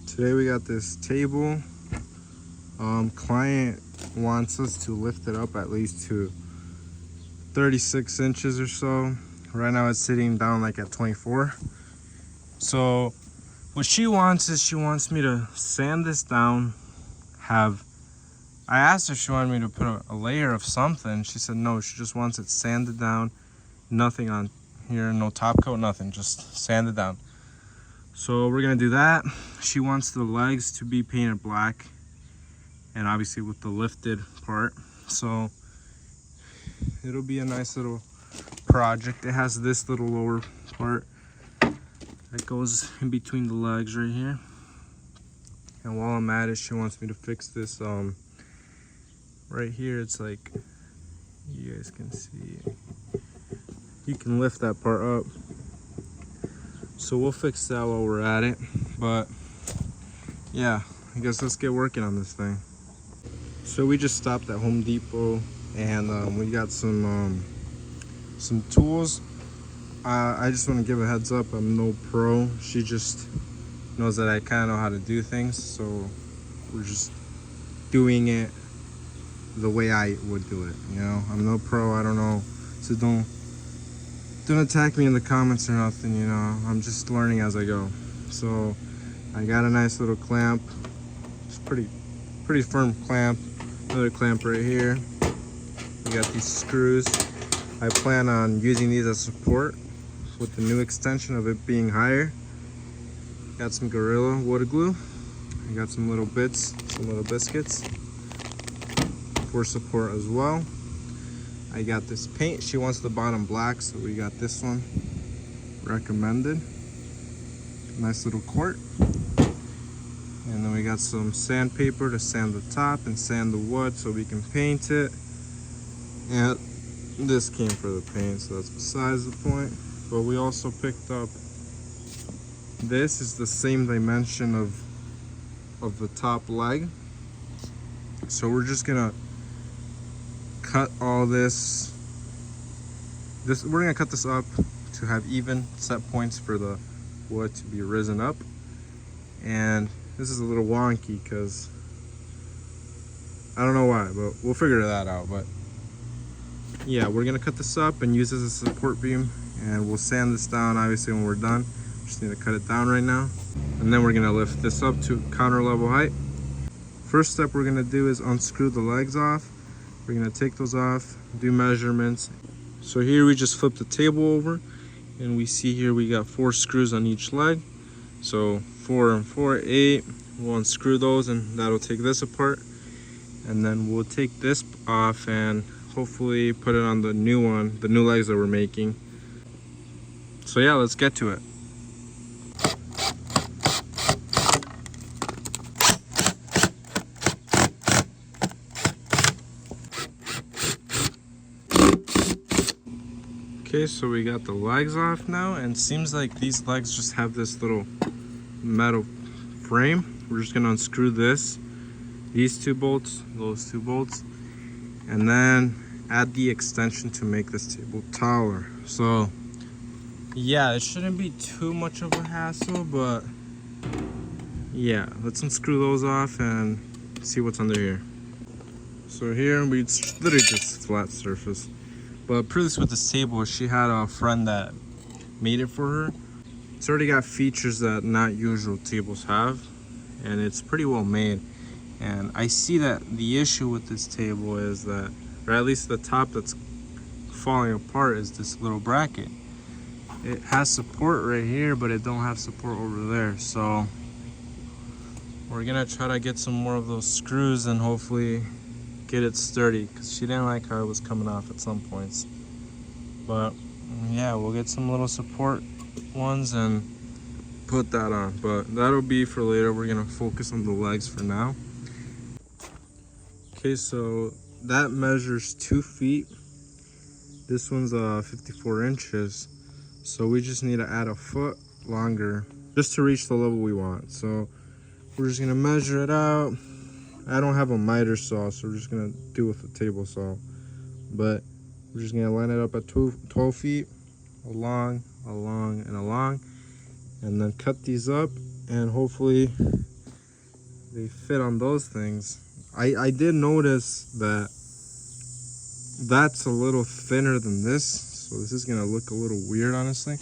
Today we got this table. Client wants us to lift it up at least to 36 inches or so. Right now it's sitting down like at 24. So what she wants is she wants me to sand this down. I asked her if she wanted me to put a layer of something. She said no, she just wants it sanded down. Nothing on here, no top coat, nothing, just sand it down. So we're gonna do that. She wants the legs to be painted black, and obviously with the lifted part. So it'll be a nice little project. It has this little lower part that goes in between the legs right here. And while I'm at it, she wants me to fix this right here. It's like, you guys can see, you can lift that part up. So we'll fix that while we're at it. But yeah, I guess let's get working on this thing. So we just stopped at Home Depot and we got some tools. I just want to give a heads up, I'm no pro. She just knows that I kind of know how to do things, so we're just doing it the way I would do it, you know. I'm no pro, I don't know, so don't attack me in the comments or nothing, you know. I'm just learning as I go. So I got a nice little clamp. It's pretty firm clamp. Another clamp right here. We got these screws. I plan on using these as support with the new extension of it being higher. Got some Gorilla wood glue. I got some little bits, some little biscuits for support as well. I got this paint. She wants the bottom black, so we got this one recommended. Nice little quart. And then we got some sandpaper to sand the top and sand the wood so we can paint it. And this came for the paint, so that's besides the point. But we also picked up, this is the same dimension of the top leg. So we're just gonna cut all this. We're gonna cut this up to have even set points for the wood to be risen up. And this is a little wonky because I don't know why, but we'll figure that out. But yeah, we're gonna cut this up and use this as a support beam, and we'll sand this down obviously when we're done. Just need to cut it down right now, and then we're gonna lift this up to counter level height. First step we're gonna do is unscrew the legs off. We're gonna take those off, do measurements. So here we just flip the table over, and we see here we got 4 screws on each leg. So 4 and 4, 8. We'll unscrew those, and that'll take this apart. And then we'll take this off and hopefully put it on the new one, the new legs that we're making. So yeah, let's get to it. Okay, so we got the legs off now, and seems like these legs just have this little metal frame. We're just gonna unscrew these 2 bolts, those 2 bolts, and then add the extension to make this table taller. So yeah, it shouldn't be too much of a hassle, but yeah, let's unscrew those off and see what's under here. So here it's literally just flat surface. But previously with this table, she had a friend that made it for her. It's already got features that not usual tables have, and it's pretty well made. And I see that the issue with this table is that, or at least the top that's falling apart, is this little bracket. It has support right here, but it don't have support over there. So we're gonna try to get some more of those screws and hopefully get it sturdy, because she didn't like how it was coming off at some points. But yeah, we'll get some little support ones and put that on, but that'll be for later. We're gonna focus on the legs for now. Okay, so that measures 2 feet. This one's 54 inches, so we just need to add a foot longer just to reach the level we want. So we're just gonna measure it out. I don't have a miter saw, so we're just gonna do it with a table saw. But we're just gonna line it up at 12 feet, along, and along, and then cut these up, and hopefully they fit on those things. I did notice that that's a little thinner than this, so this is gonna look a little weird, honestly.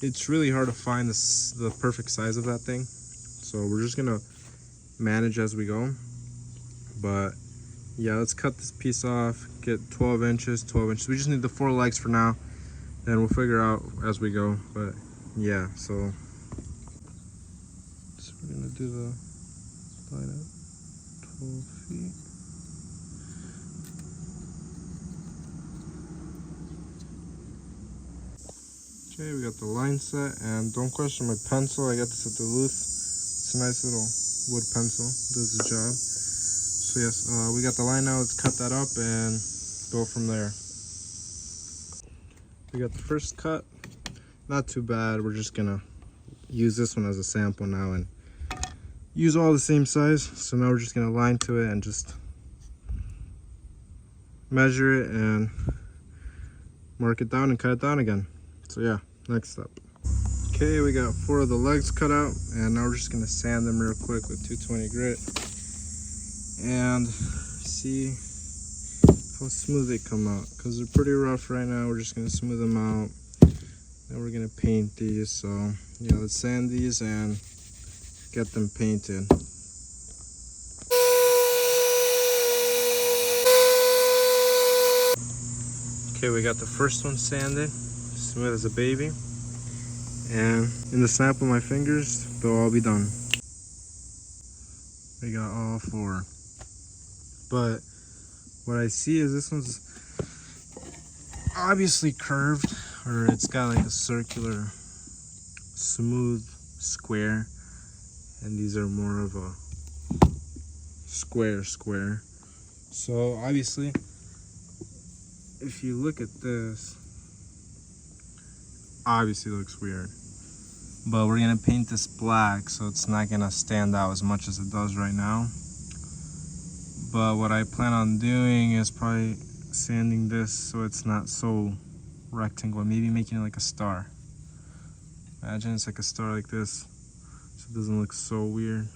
It's really hard to find the perfect size of that thing, so we're just gonna manage as we go. But yeah, let's cut this piece off, get 12 inches. We just need the 4 legs for now, then we'll figure out as we go. But yeah, so we're gonna do the line at 12 feet. Okay, we got the line set, and don't question my pencil. I got this at Duluth. It's a nice little wood pencil, does the job. So yes, we got the line now. Let's cut that up and go from there. We got the first cut, not too bad. We're just gonna use this one as a sample now and use all the same size. So now we're just gonna line to it and just measure it and mark it down and cut it down again. So yeah, next step. Okay, we got 4 of the legs cut out, and now we're just gonna sand them real quick with 220 grit and see how smooth they come out, because they're pretty rough right now. We're just gonna smooth them out. Then we're gonna paint these. So yeah, let's sand these and get them painted. Okay, we got the first one sanded, smooth as a baby, and in the snap of my fingers they'll all be done. We got all 4, but what I see is this one's obviously curved, or it's got like a circular smooth square, and these are more of a square. So obviously if you look at this, obviously looks weird, but we're gonna paint this black so it's not gonna stand out as much as it does right now. But what I plan on doing is probably sanding this so it's not so rectangle, maybe making it like a star. Imagine it's like a star like this, so it doesn't look so weird.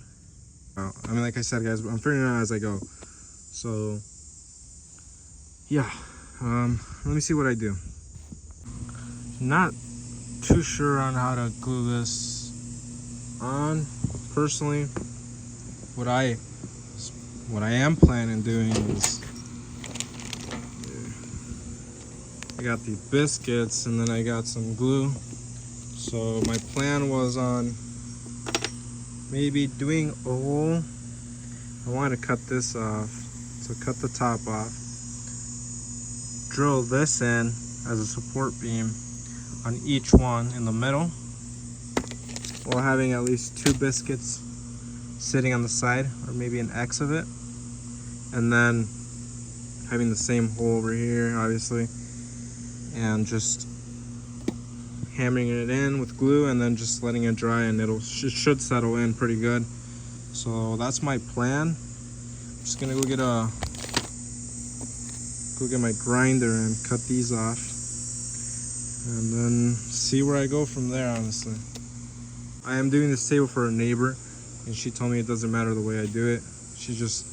I mean, like I said, guys, I'm figuring it out as I go. So yeah, let me see what I do. Not too sure on how to glue this on. Personally, what I am planning doing is, I got these biscuits and then I got some glue. So my plan was on maybe doing a hole. I want to cut this off, so cut the top off, drill this in as a support beam on each one in the middle, while having at least 2 biscuits sitting on the side, or maybe an X of it, and then having the same hole over here, obviously, and just hammering it in with glue and then just letting it dry, and it should settle in pretty good. So that's my plan. I'm just gonna go get my grinder and cut these off, and then see where I go from there. Honestly, I am doing this table for a neighbor, and she told me it doesn't matter the way I do it. She just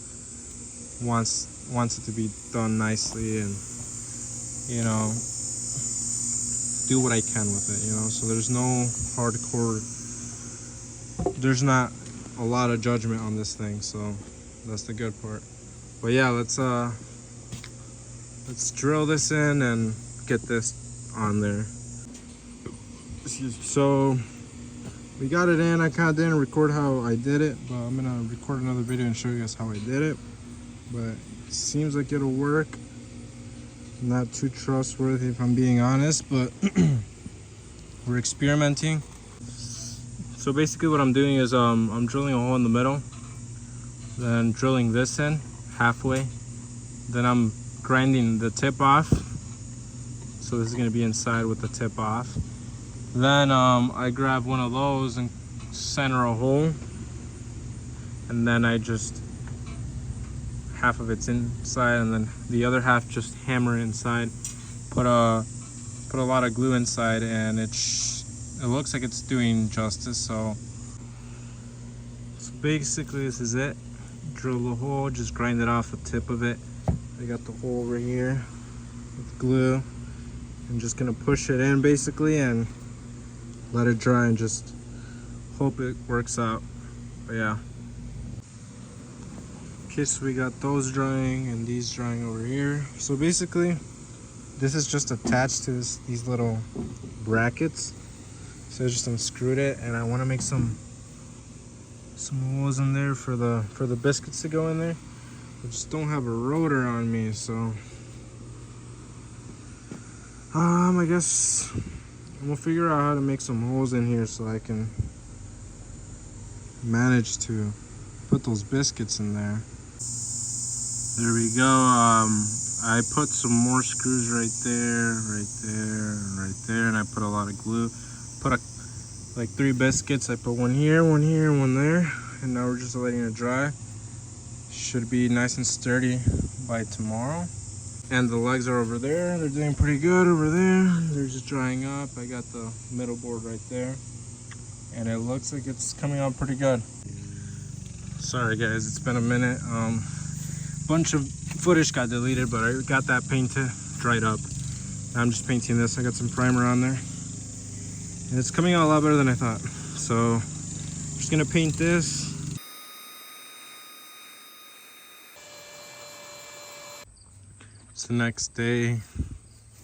wants it to be done nicely, and you know, do what I can with it, you know. So there's no hardcore, there's not a lot of judgment on this thing, so that's the good part. But yeah, let's drill this in and get this on there. So we got it in. I kind of didn't record how I did it, but I'm gonna record another video and show you guys how I did it. But it seems like it'll work. Not too trustworthy if I'm being honest, but we're experimenting. So basically what I'm doing is I'm drilling a hole in the middle, then drilling this in halfway, then I'm grinding the tip off, so this is going to be inside with the tip off. Then I grab one of those and center a hole, and then I just, half of it's inside and then the other half just hammer inside, put a lot of glue inside, and it looks like it's doing justice. So So basically this is it. Drill the hole, just grind it off the tip of it. I got the hole over here with glue. I'm just gonna push it in basically and let it dry and just hope it works out. But yeah. Okay, so we got those drying and these drying over here. So basically this is just attached to these little brackets. So I just unscrewed it, and I want to make some holes in there for the biscuits to go in there. I just don't have a rotor on me, so I guess I'm gonna figure out how to make some holes in here so I can manage to put those biscuits in there. There we go. I put some more screws right there, and I put a lot of glue. Put like 3 biscuits. I put one here, one here, and one there, and now we're just letting it dry. Should be nice and sturdy by tomorrow. And the legs are over there. They're doing pretty good over there. They're just drying up. I got the middle board right there, and it looks like it's coming out pretty good. Sorry guys, it's been a minute. Bunch of footage got deleted, but I got that painted, dried up. I'm just painting this. I got some primer on there, and it's coming out a lot better than I thought. So I'm just gonna paint this. It's the next day.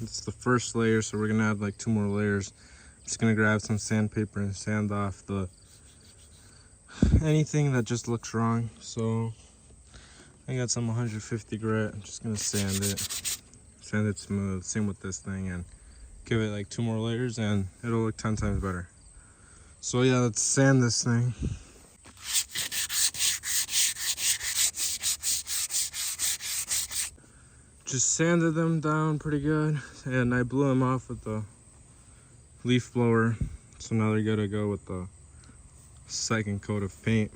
It's the first layer, so we're gonna add like 2 more layers. I'm just gonna grab some sandpaper and sand off anything that just looks wrong. So I got some 150 grit. I'm just gonna sand it smooth. Same with this thing, and give it like 2 more layers and it'll look 10 times better. So yeah, let's sand this thing. Just sanded them down pretty good, and I blew them off with the leaf blower. So now they're gonna go with the second coat of paint.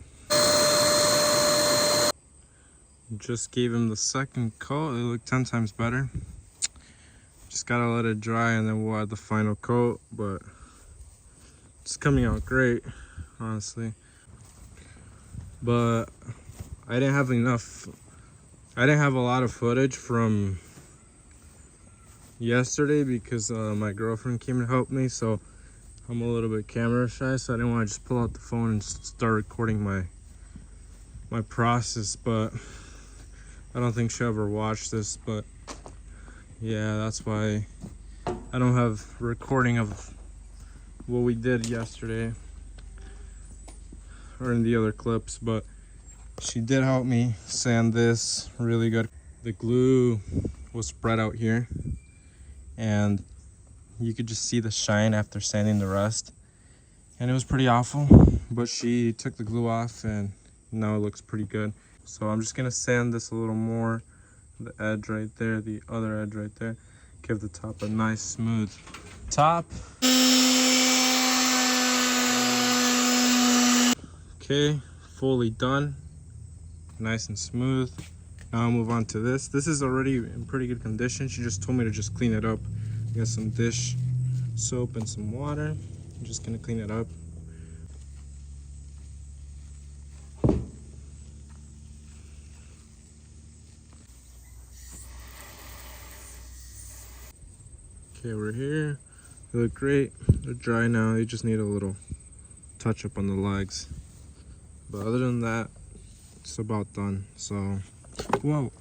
Just gave him the second coat. It looked 10 times better. Just gotta let it dry and then we'll add the final coat, but it's coming out great, honestly. But I didn't have a lot of footage from yesterday because my girlfriend came to help me, so I'm a little bit camera shy, so I didn't want to just pull out the phone and start recording my process. But I don't think she'll ever watch this, but yeah, that's why I don't have recording of what we did yesterday or in the other clips. But she did help me sand this really good. The glue was spread out here, and you could just see the shine after sanding the rest, and it was pretty awful, but she took the glue off and now it looks pretty good. So I'm just gonna sand this a little more, the edge right there, the other edge right there, give the top a nice smooth top. Okay, fully done, nice and smooth. Now I'll move on to this. This is already in pretty good condition. She just told me to just clean it up. I got some dish soap and some water. I'm just gonna clean it up. Okay, we're here. They look great. They're dry now. They just need a little touch up on the legs. But other than that, it's about done. So, whoa.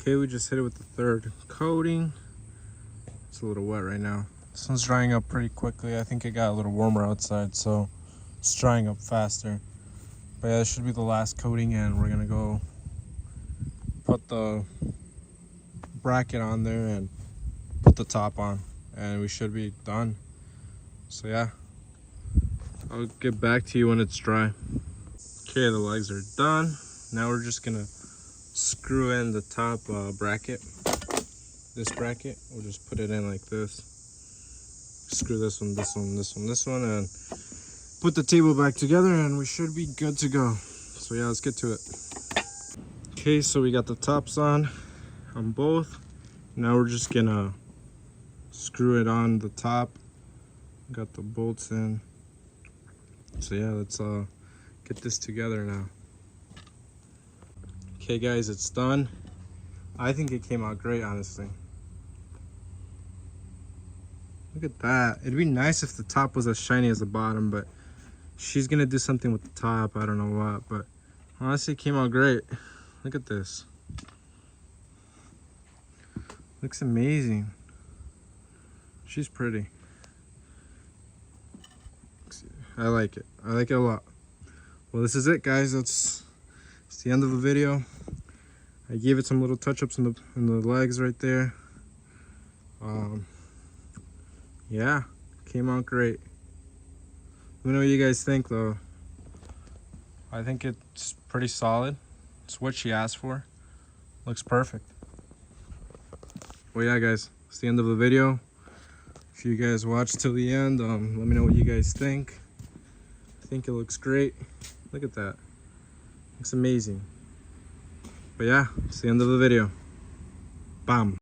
Okay, we just hit it with the 3rd coating. It's a little wet right now. This one's drying up pretty quickly. I think it got a little warmer outside, so it's drying up faster. But yeah, this should be the last coating, and we're gonna go put the bracket on there and put the top on, and we should be done. So yeah, I'll get back to you when it's dry. Okay, the legs are done. Now we're just gonna screw in the top bracket. This bracket, we'll just put it in like this. Screw this one, this one, this one, this one, and put the table back together, and we should be good to go. So yeah, let's get to it. Okay, so we got the tops on both. Now we're just gonna screw it on the top. Got the bolts in. So yeah, let's get this together now. Okay guys, it's done. I think it came out great, honestly. Look at that. It'd be nice if the top was as shiny as the bottom, but she's gonna do something with the top. I don't know what, but honestly, it came out great. Look at this. Looks amazing. She's pretty. I like it. I like it a lot. Well, this is it, guys. It's the end of the video. I gave it some little touch-ups in the legs right there. Yeah, came out great. Let me know what you guys think, though. I think it's pretty solid. It's what she asked for. Looks perfect. Well, yeah, guys, it's the end of the video. If you guys watched till the end, let me know what you guys think. I think it looks great. Look at that. Looks amazing. But yeah, it's the end of the video. Bam.